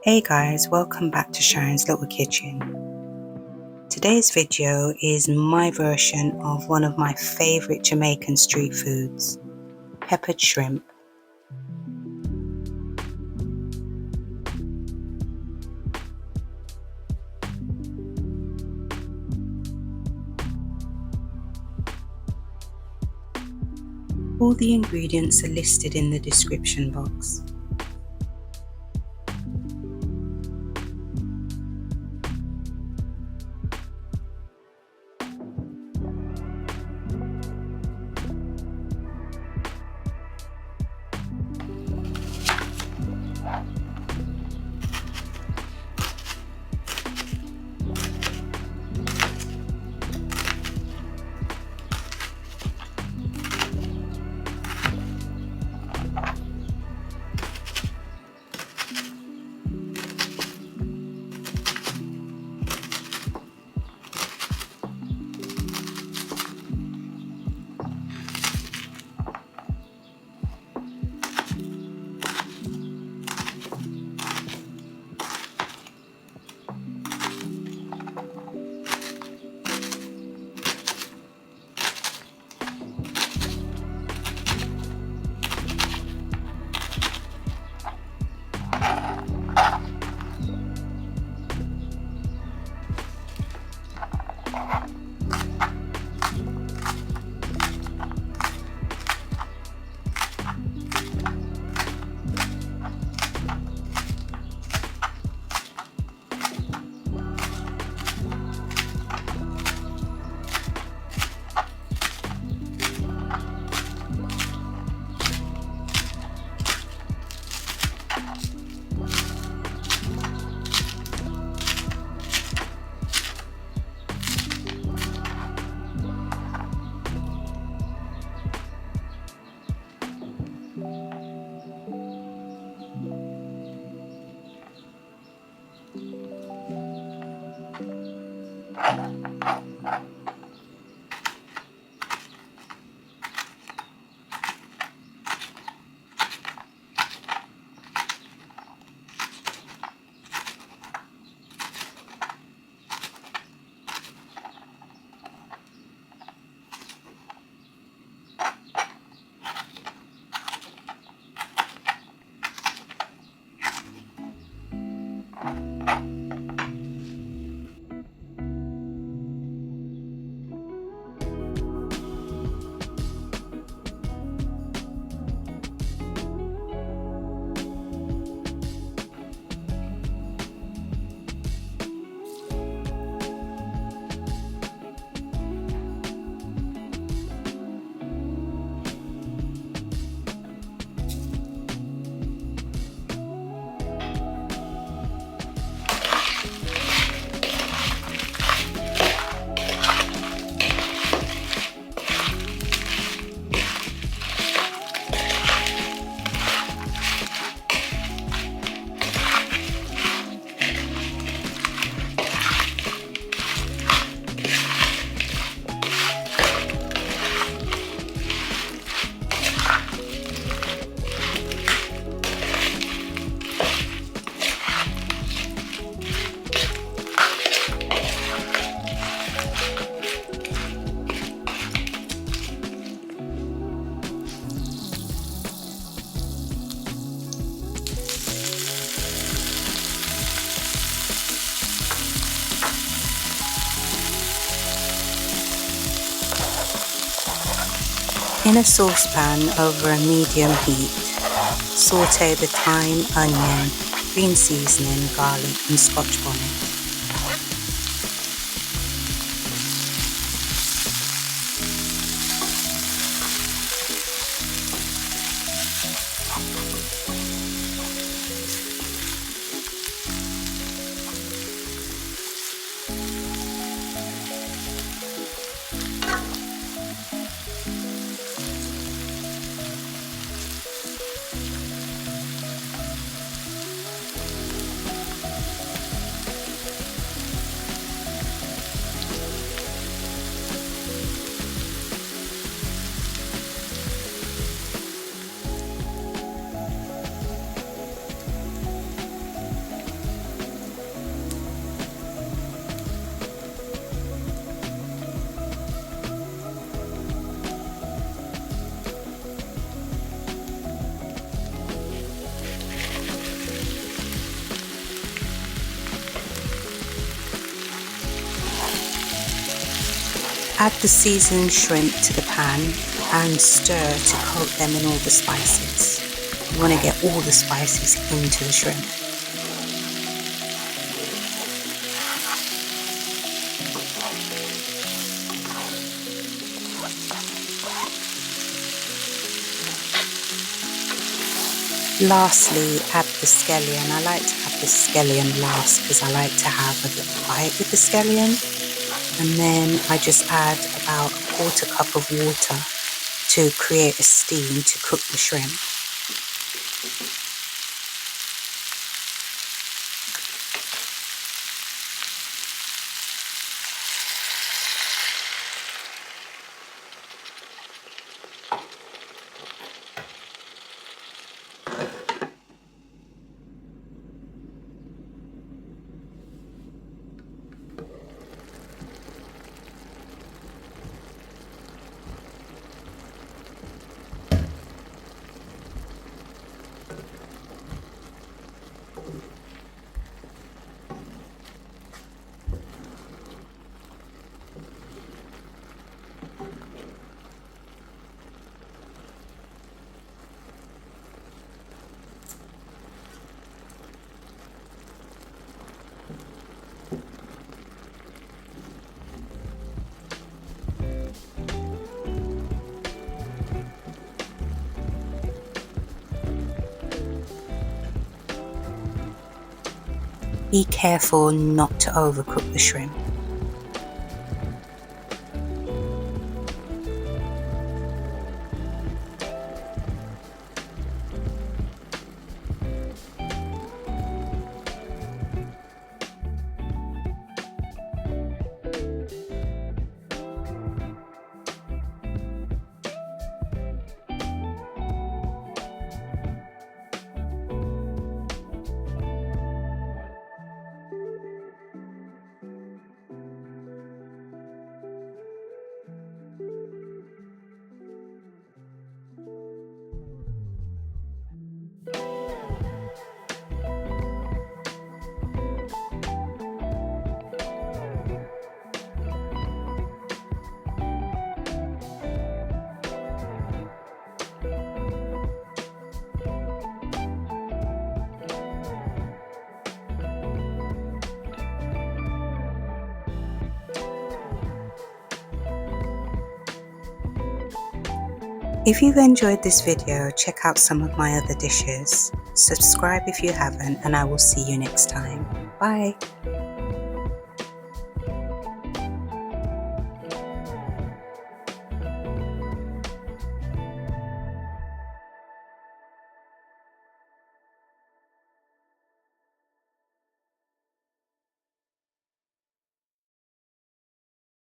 Hey guys, welcome back to Sharon's Little Kitchen. Today's video is my version of one of my favourite Jamaican street foods, peppered shrimp. All the ingredients are listed in the description box. In a saucepan over a medium heat, saute the thyme, onion, green seasoning, garlic and scotch bonnet. Add the seasoned shrimp to the pan and stir to coat them in all the spices. You want to get all the spices into the shrimp. Lastly, add the scallion. I like to have the scallion last because I like to have a good bite with the scallion. And then I just add about a quarter cup of water to create a steam to cook the shrimp. Be careful not to overcook the shrimp. If you've enjoyed this video, check out some of my other dishes. Subscribe if you haven't, and I will see you next time. Bye!